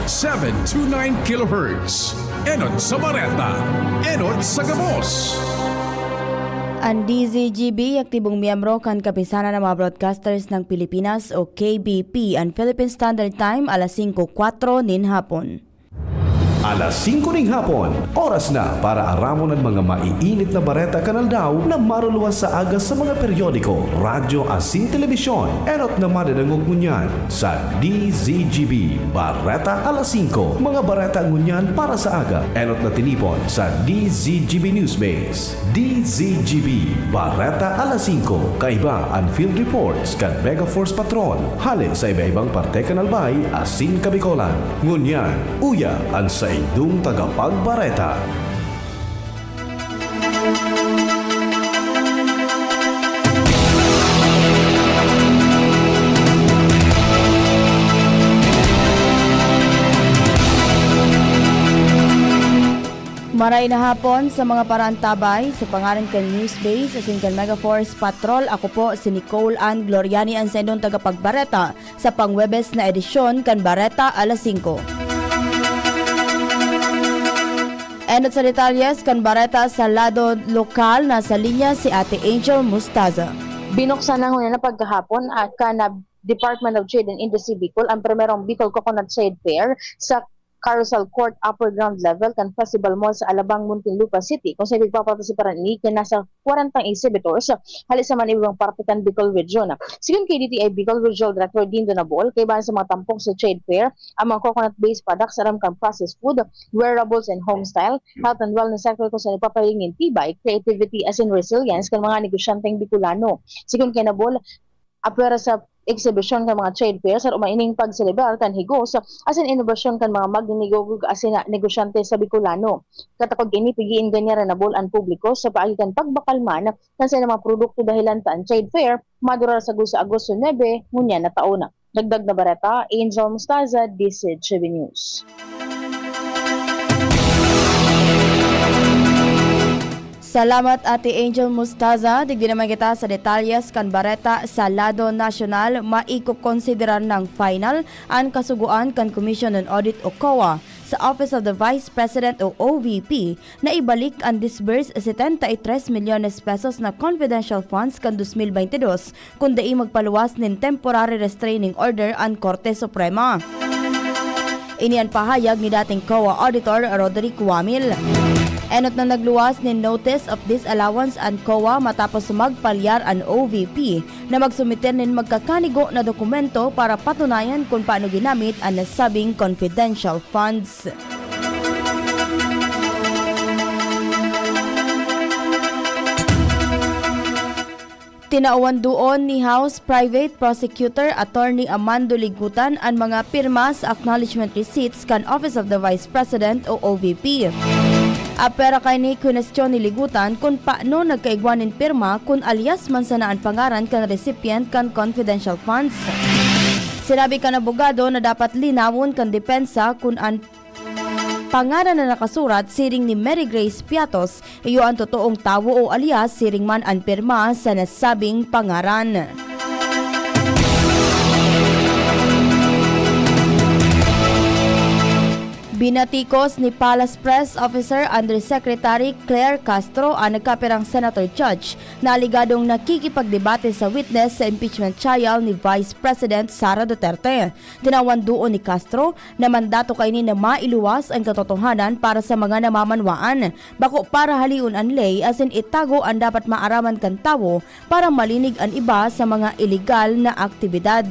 729 kHz. Enot sa Bareta, enot sa Gamos. Ang DZGB, aktibong miyembro kan kapisanan ng mga broadcasters ng Pilipinas o KBP, ang Philippine Standard Time, alas 5:04 nin hapon. Alas 5 ning hapon, oras na para aramon ang mga maiinit na bareta kanal daw na maruluwas sa agas sa mga periodiko, radyo asin telebisyon. Enot na madadangog ngunyan sa DZGB. Bareta alas 5, mga bareta ngunyan para sa aga. Enot na tinipon sa DZGB Newsbase. DZGB, Bareta alas 5, kaiba ang field reports kan Mega Force Patrol. Halin sa iba-ibang parte kanalbay, asin kabikolan. Ngunyan, uya ang sa idong tagapagbareta. Maray na hapon sa mga parantabay sa pangalan kan Newsbase asin kan Mega Force Patrol. Ako po si Nicole Anne Gloriane, ang sa idong tagapagbareta sa pangwebes na edisyon kan Bareta alas 5. Enot sa detalyes kan Bareta sa lado lokal, nasa linya si Ate Angel Mustaza. Binuksan na na pagkahapon at kana Department of Trade and Industry Bicol ang primerong Bicol Coconut Trade Fair sa Carousel Court Upper Ground Level kan Festival Mall sa Alabang, Muntinlupa City, kung sa ipagpapartisiparan ni nasa 40 exhibitors halis sa manibang parte kan Bicol Region. Sigun kay DTI Bicol Regional Director Dean Donabol, kay bahan sa mga tampong sa trade fair ang mga coconut-based products aram kan processed food, wearables and homestyle, health and wellness sector kung sa ipapahingin tibay, creativity as in resilience kan mga negosyanteng Bicolano. Sigun kay Nabol, apwera sa exhibition kan mga trade fairs at umaining pagselebrar kan higos asin inobasyon kan mga magninegog asin negosyante sa Bicolano. Katakod ini pigiin ganyan na bulan publiko sa paagitan pagbakalman kan sa mga produkto dahilan ta ang trade fair madura sa Agosto 9 ngunya na taon. Dagdag na Bareta, Angel Mustaza, DZGB News. Salamat Ate Angel Mustaza. Digdi naman kita sa detalyes kan Bareta sa lado nasyonal. Maikukonsideran ng final ang kasuguan kan Commission on Audit o COA sa Office of the Vice President o OVP na ibalik ang disburse 73 milyones pesos na confidential funds kan 2022 kundi magpaluwas nin temporary restraining order ang Korte Suprema. Inian pahayag ni dating COA Auditor Roderick Wamil. Enot na nagluwas ni Notice of Disallowance ang COA matapos magpalyar ang OVP na magsumiter nin magkakanigo na dokumento para patunayan kung paano ginamit ang nasabing confidential funds. Tinauan doon ni House Private Prosecutor Attorney Amando Ligutan ang mga pirma sa acknowledgement receipts kan Office of the Vice President o OVP. Apera kay ni kunestyon ni Ligutan kung paano nagkaigwanin pirma kung alias man sana ang pangaran kan recipient kan confidential funds. Sinabi kan abogado na dapat linawon kan depensa kung ang pangaran na nakasurat siring ni Mary Grace Piatos iyo ang totoong tawo o alias siring man ang pirma sa nasabing pangaran. Binatikos ni Palace Press Officer Undersecretary Claire Castro ang nagkapirang Senator Judge na aligadong nakikipagdebate sa witness sa impeachment trial ni Vice President Sara Duterte. Tinawan doon ni Castro na mandato kay ni na mailuwas ang katotohanan para sa mga namamanwaan. Bako para haliun ang lay asin itago ang dapat maaraman kan tawo para malinig ang iba sa mga illegal na aktibidad.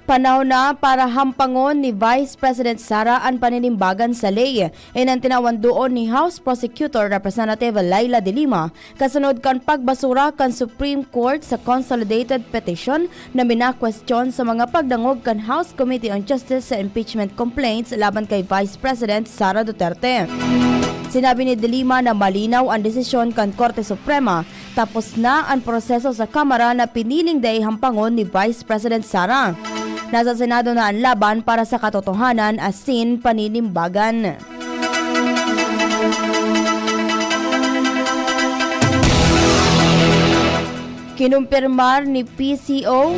Panahon na para hampangon ni Vice President Sara ang paninimbagan sa ley. Ang tinawan doon ni House Prosecutor Representative Laila de Lima kasunod kan pagbasura kan Supreme Court sa consolidated petition na minakwestiyon sa mga pagdangog kan House Committee on Justice sa impeachment complaints laban kay Vice President Sara Duterte. Sinabi ni de Lima na malinaw ang desisyon kan Korte Suprema tapos na ang proseso sa Kamara na piniling day hampangon ni Vice President Sara. Nasa Senado na ang laban para sa katotohanan asin paninimbagan. Kinumpirmar ni PCO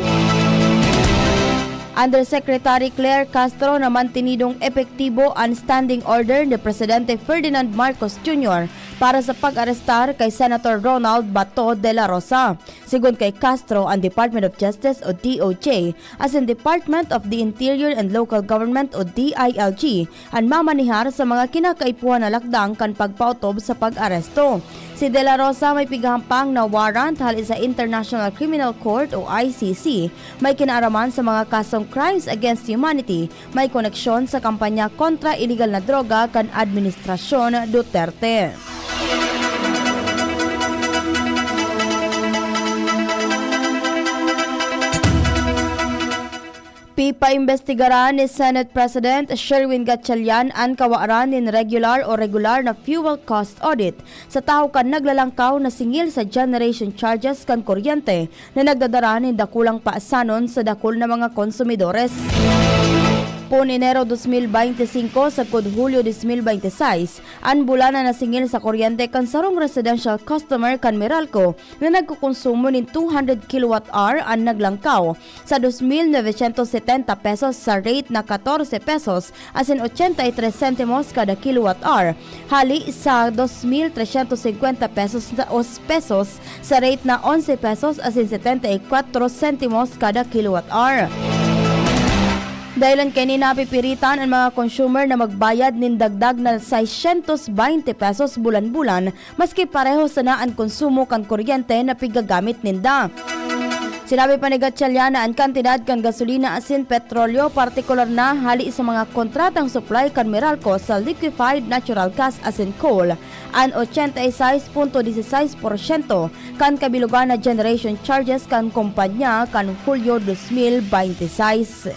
Undersecretary Claire Castro na mantinidong epektibo ang standing order ni Presidente Ferdinand Marcos Jr. para sa pag-arestar kay Senator Ronald Bato de la Rosa. Sigon kay Castro, ang Department of Justice o DOJ as in Department of the Interior and Local Government o DILG ang mamanihar sa mga kinakaipuhan na lakdang kan pagpautob sa pag-aresto. Si De La Rosa may pigahampang na warrant halin sa International Criminal Court o ICC. May kinaaraman sa mga kasong crimes against humanity. May koneksyon sa kampanya kontra illegal na droga kan Administrasyon Duterte. Pipaimbestigaran ni Senate President Sherwin Gatchalian ang kawaaran ng regular na fuel cost audit sa tao kan naglalangkaw na singil sa generation charges kan kuryente na nagdadara ng dakulang paasanon sa dakul na mga konsumidores. Po Enero 2025 sa Hulyo 2026, ang bulana na singil sa kuryente kan sarong residential customer kan Meralco na nagkukonsumo ng 200 kWh ang naglangkaw sa 2,970 pesos sa rate na 14 pesos as in 83 centimos kada kWh, hali sa 2,350 pesos sa rate na 11 pesos as in 74 centimos kada kWh. Dahilan kay napipiritan ang mga consumer na magbayad ng dagdag na 620 pesos bulan-bulan maski pareho sa naan konsumo kan kuryente na pigagamit ninda. Sinabi pa ni Gatchalian na ang kantidad kan gasolina asin petrolyo partikular na hali sa mga kontratang supply kan Meralco sa liquefied natural gas asin coal ang 86.16% kan kabilugan na generation charges kan kumpanya kan Hulyo 2026.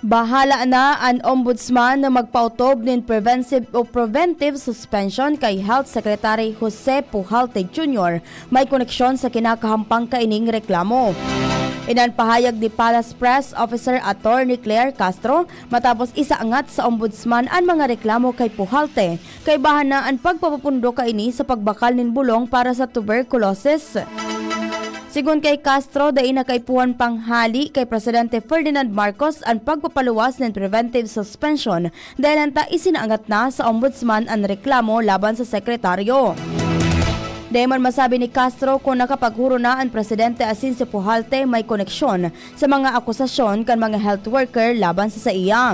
Bahala na ang ombudsman na magpautob ng preventive suspension kay Health Secretary Jose Pujalte Jr. May koneksyon sa kinakahampang kaining reklamo. Inanpahayag ni Palace Press Officer Attorney Claire Castro matapos isaangat sa ombudsman ang mga reklamo kay Pujalte kay bahana ang pagpapapundo kaini sa pagbakal ng bulong para sa tuberculosis. Sigun kay Castro, daing nakaipuan panghali kay Presidente Ferdinand Marcos ang pagpapaluwas ng preventive suspension dahil nanta isinaangat na sa ombudsman ang reklamo laban sa sekretaryo. Dahil man masabi ni Castro kung nakapaghuro na ang Presidente asin si Pujalte may koneksyon sa mga akusasyon kan mga health worker laban sa iya.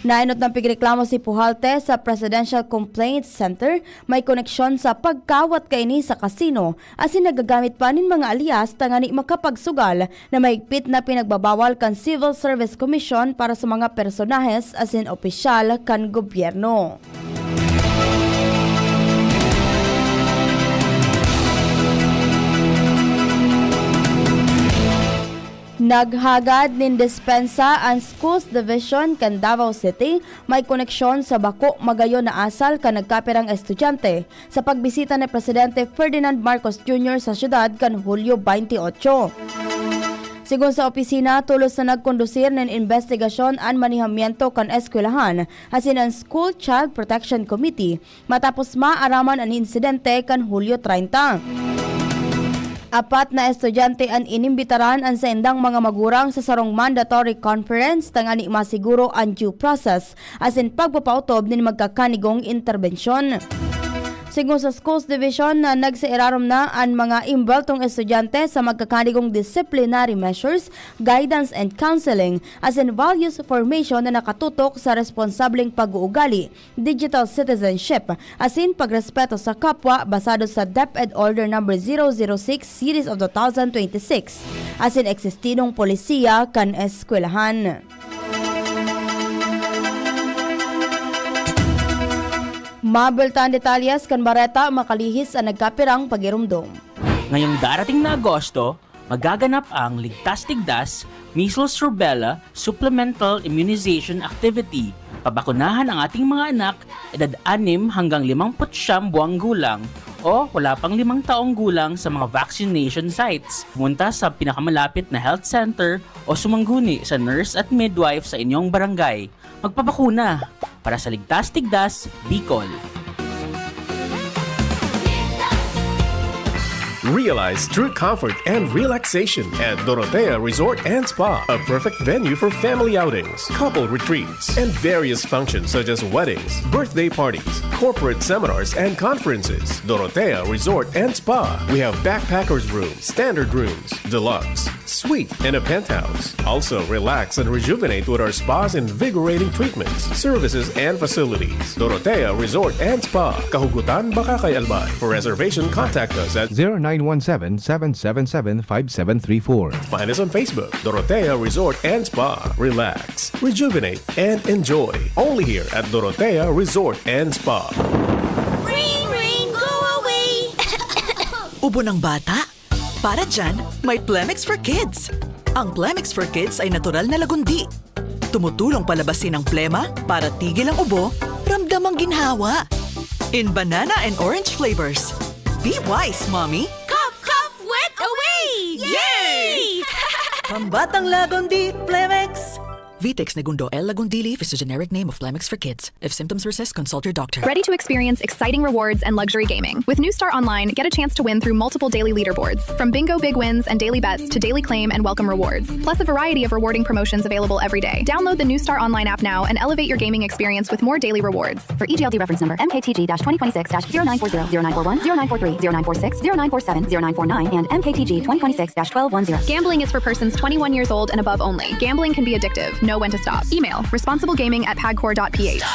Nainot ng pigreklamo si Pujalte sa Presidential Complaints Center may koneksyon sa pagkawat kaini sa kasino asin nagagamit pa nin mga alias tangani makapagsugal na mahigpit na pinagbabawal kan Civil Service Commission para sa mga personahes asin opisyal kan gobyerno. Naghagad nin despensa ang Schools Division kan Davao City may koneksyon sa bako magayon na asal kan nagkapirang estudyante sa pagbisita ni Presidente Ferdinand Marcos Jr. sa syudad kan Hulyo 28. Sigun sa opisina, tulos na nagkondusir ng investigasyon ang manihamiento kan eskwelahan asin ang School Child Protection Committee matapos maaraman ang insidente kan Hulyo 30. Apat na estudyante ang inimbitaran ang sa indang mga magurang sa sarong mandatory conference tangani masiguro ang due process as in pagpapautob nin magkakanigong interbensyon. Sigun sa Schools Division na nagsairarom na ang mga imbeltong estudyante sa magkakanigong disciplinary measures, guidance and counseling as in values formation na nakatutok sa responsableng pag-uugali, digital citizenship, as in pagrespeto sa kapwa basado sa DepEd Order No. 006 Series of 2026 as in eksistinong polisiya kan eskwelahan. Mabeltan detalyas kan Bareta makalihis ang nagkapirang pagirumdom. Ngayong darating na Agosto, magaganap ang Ligtas Tigdas, Measles Rubella Supplemental Immunization Activity. Pabakunahan ang ating mga anak edad 6 hanggang 59 buwang gulang o wala pang 5 taong gulang sa mga vaccination sites. Pumunta sa pinakamalapit na health center o sumangguni sa nurse at midwife sa inyong barangay. Magpabakuna para sa Ligtas Tigdas, Bicol. Realize true comfort and relaxation at Dorotea Resort and Spa, a perfect venue for family outings, couple retreats, and various functions such as weddings, birthday parties, corporate seminars, and conferences. Dorotea Resort and Spa. We have backpackers rooms, standard rooms, deluxe, suite, and a penthouse. Also, relax and rejuvenate with our spa's invigorating treatments, services, and facilities. Dorotea Resort and Spa, Kahugutan, Bakakay, Albay. For reservation, contact us at 0917-777-5734. Find us on Facebook, Dorotea Resort and Spa. Relax, rejuvenate, and enjoy. Only here at Dorotea Resort and Spa. Ring, ring, go away! Ubo ng bata? Para dyan, may Plemix for Kids. Ang Plemix for Kids ay natural na lagundi. Tumutulong palabasin ang plema para tigil ang ubo, ramdam ang ginhawa. In banana and orange flavors. Be wise, Mommy! Cough, cough, wet away! Yay! Pambatang lagundi, Plemix! Vitex Negundo L. Lagundili is the generic name of Plemix for Kids. If symptoms persist, consult your doctor. Ready to experience exciting rewards and luxury gaming? With New Star Online, get a chance to win through multiple daily leaderboards, from bingo big wins and daily bets to daily claim and welcome rewards, plus a variety of rewarding promotions available every day. Download the New Star Online app now and elevate your gaming experience with more daily rewards. For EGLD reference number MKTG-2026-0940, 0940, 0943, 0943, 0947, 0949, and MKTG 2026-1210. Gambling is for persons 21 years old and above only. Gambling can be addictive. Know when to stop. Email responsiblegaming@pagcor.ph.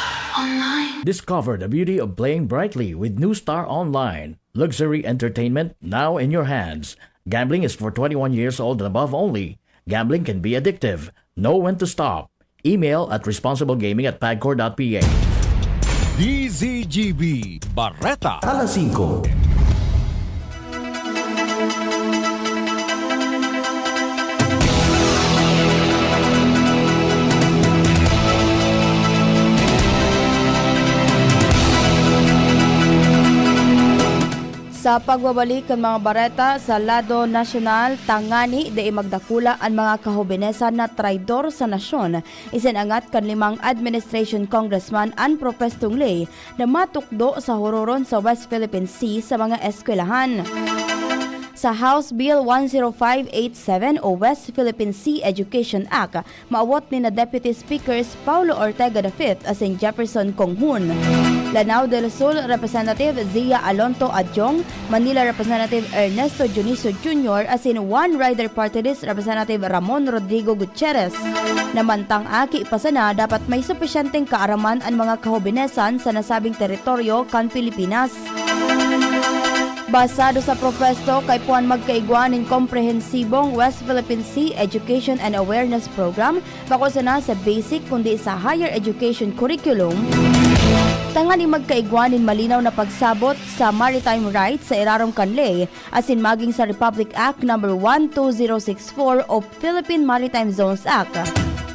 Discover the beauty of playing brightly with New Star Online. Luxury entertainment now in your hands. Gambling is for 21 years old and above only. Gambling can be addictive. Know when to stop. Email at responsiblegaming@pagcor.ph. DZGB Bareta. Alas 5. Sa pagbabalik ng mga bareta sa lado nasyonal, tangani di magdakula ang mga kahubenesan na traidor sa nasyon. Isinangat kan 5 administration congressman ang propestong lay na matukdo sa hororon sa West Philippine Sea sa mga eskwelahan. Sa House Bill 10587 o West Philippine Sea Education Act, maawat ni na Deputy Speakers Paulo Ortega V as in Jefferson Conghun, Lanao del Sur Representative Zia Alonto Adjong, Manila Representative Ernesto Juniso Jr. as in One Rider Party List Representative Ramon Rodrigo Gutierrez. Namantang aki pasana dapat may supisyenteng kaaraman ang mga kahubenesan sa nasabing teritoryo kan Pilipinas. Basado sa propesto, kay puan magkaigwan ng komprehensibong West Philippine Sea Education and Awareness Program bako sana sa basic kundi sa higher education curriculum. Tangan ni magkaigwanin malinaw na pagsabot sa maritime rights sa irarong kanlay asin maging sa Republic Act No. 12064 o Philippine Maritime Zones Act.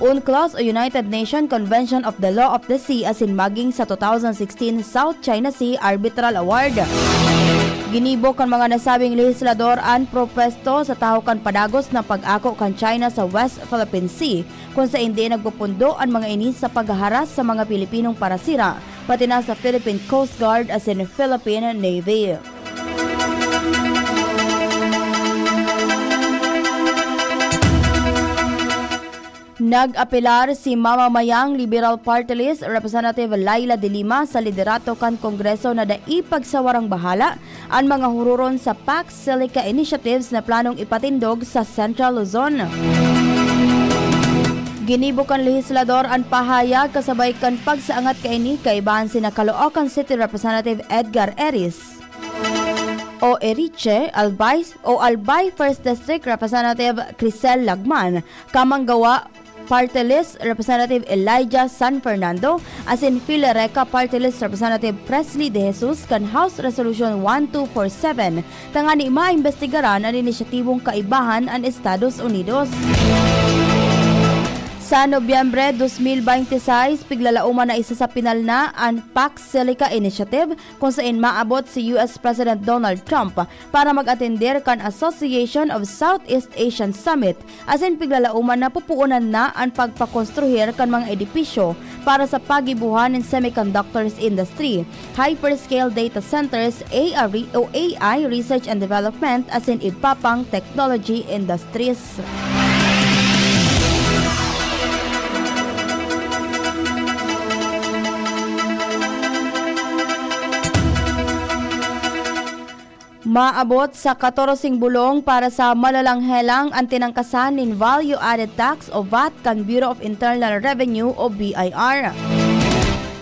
UNCLOS o United Nations Convention of the Law of the Sea asin maging sa 2016 South China Sea Arbitral Award. Ginibo kan mga nasabing legislador ang propesto sa tahukan padagos na pag-ako kan China sa West Philippine Sea kung sa hindi nagpupundo ang mga inis sa paghaharas sa mga Pilipinong parasira pati na sa Philippine Coast Guard as in Philippine Navy. Nag-apelar si mamamayang Liberal Party List Representative Laila de Lima sa liderato kan Kongreso na daipagsawarang bahala ang mga hururon sa Pax Silica initiatives na planong ipatindog sa Central Luzon. Ginibo kan legislador ang pahayag kasabay kan pagsaangat kaini kaibahan sina Caloocan City Representative Edgar Eris o Eriche Albay First District Representative Crisel Lagman, kamanggawa Party List Representative Elijah San Fernando as in Filareca Party List Representative Presley De Jesus kan House Resolution 1247 tangani maimbestigaran ang inisyatibong kaibahan ang Estados Unidos. Sa Nobyembre 2026, piglalauman na isa sa pinal na ang Pax Silica Initiative kung saan maabot si US President Donald Trump para mag-atender kan Association of Southeast Asian Summit as in piglalauman na pupuunan na ang pagpakonstruhir kan mga edipisyo para sa pagibuhan ng semiconductors industry, hyperscale data centers, AI research and development as in ipapang technology industries. Maabot sa 14 bulong para sa malalanghelang ang tinangkasan ng Value Added Tax o VAT kan Bureau of Internal Revenue o BIR.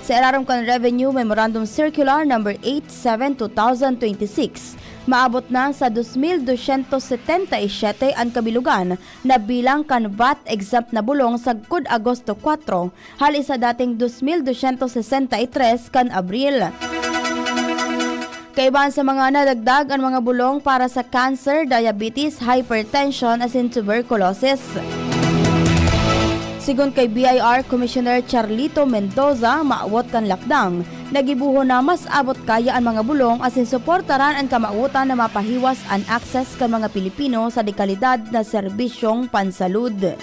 Sa Irarom kan Revenue Memorandum Circular No. 87/2026, maabot na sa 2,277 ang kabilugan na bilang kan VAT exempt na bulong sa Kud Agosto 4, hali sa dating 2,263 kan Abril. Kaibahan sa mga nadagdag ang mga bulong para sa cancer, diabetes, hypertension as in tuberculosis. Sigon kay BIR Commissioner Charlito Mendoza, maawot kan lakdang, nagibuho na mas abot kaya ang mga bulong as in suportaran ang kamautan na mapahiwas ang access kan mga Pilipino sa dekalidad na serbisyong pansalud.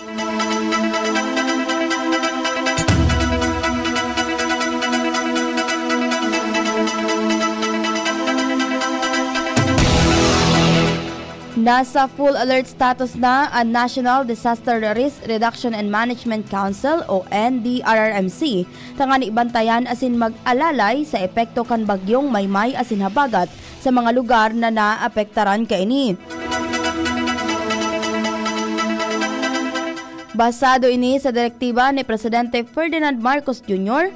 Nasa full alert status na ang National Disaster Risk Reduction and Management Council o NDRRMC tangani bantayan asin mag-alalay sa epekto kan bagyong Maymay asin habagat sa mga lugar na naapektaran kaini. Basado ini sa direktiba ni Presidente Ferdinand Marcos Jr.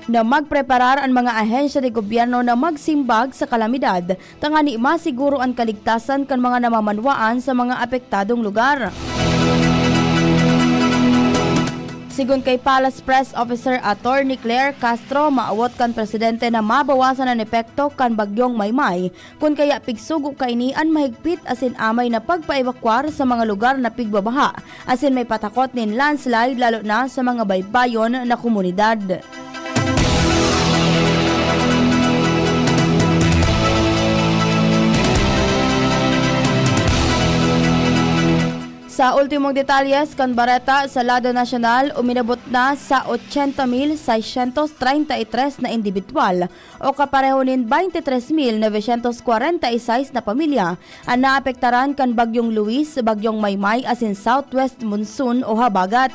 na magpreparar ang mga ahensya de gobyerno na magsimbag sa kalamidad tangani masiguro ang kaligtasan kan mga namamanwaan sa mga apektadong lugar. Sigon kay Palace Press Officer Attorney Claire Castro, maawot kan presidente na mabawasan ang epekto kan bagyong Maymay kun kaya pigsugo kaini ang mahigpit asin amay na pagpaevakwar sa mga lugar na pigbabaha asin may patakot nin landslide lalo na sa mga baybayon na komunidad. Sa ultimong detalyes kan Bareta sa lado nasyonal, uminabot na sa 80,633 na individual o kapareho nin 23,946 na pamilya ang naapektaran kan bagyong Luis, bagyong Maymay asin southwest monsoon o habagat.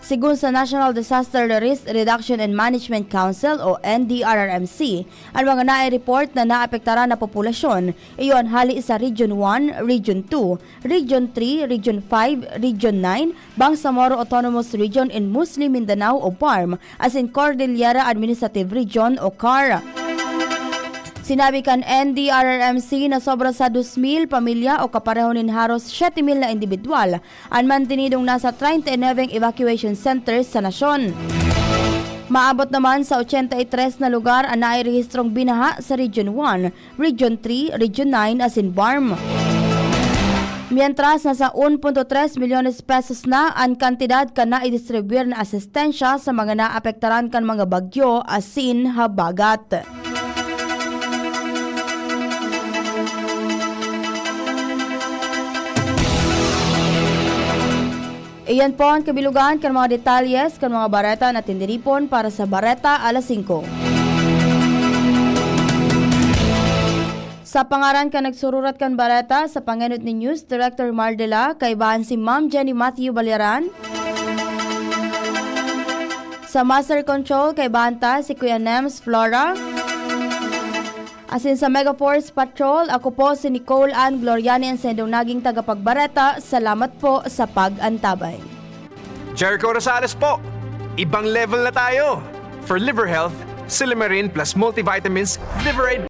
Sigun sa National Disaster Risk Reduction and Management Council o NDRRMC, ang mga nai-report na naapektaran na populasyon, iyon hali sa Region 1, Region 2, Region 3, Region 5, Region 9, Bangsamoro Autonomous Region in Muslim Mindanao o BARM, as in Cordillera Administrative Region o CAR. Sinabi kan NDRRMC na sobra sa 2,000 pamilya o kapareho nin haros 7,000 na individual ang mantinidong nasa 39 evacuation centers sa nasyon. Maabot naman sa 83 na lugar ang nairehistrong binaha sa Region 1, Region 3, Region 9 as in BARM. Mientras nasa 1.3 milyones pesos na ang kantidad ka na i-distribuir na asistensya sa mga naapektaran kan mga bagyo asin habagat. Iyan po ang kabilugan kan mga detalyes kan mga Bareta na tindiripon para sa Bareta alas 5. Sa pangaran ka nagsururat kan Bareta sa pangenot ni News Director Mardela, kaibahan si Ma'am Jenny Matthew Baliaran. Sa Master Control, kaibahan ta si Kuya Nems Flora. Asin sa Mega Force Patrol, ako po si Nicole Anne Gloriane ang sendong naging tagapagbareta. Salamat po sa pag-antabay. Jericho Rosales po, ibang level na tayo. For liver health, Silimarin plus multivitamins, Liver Aid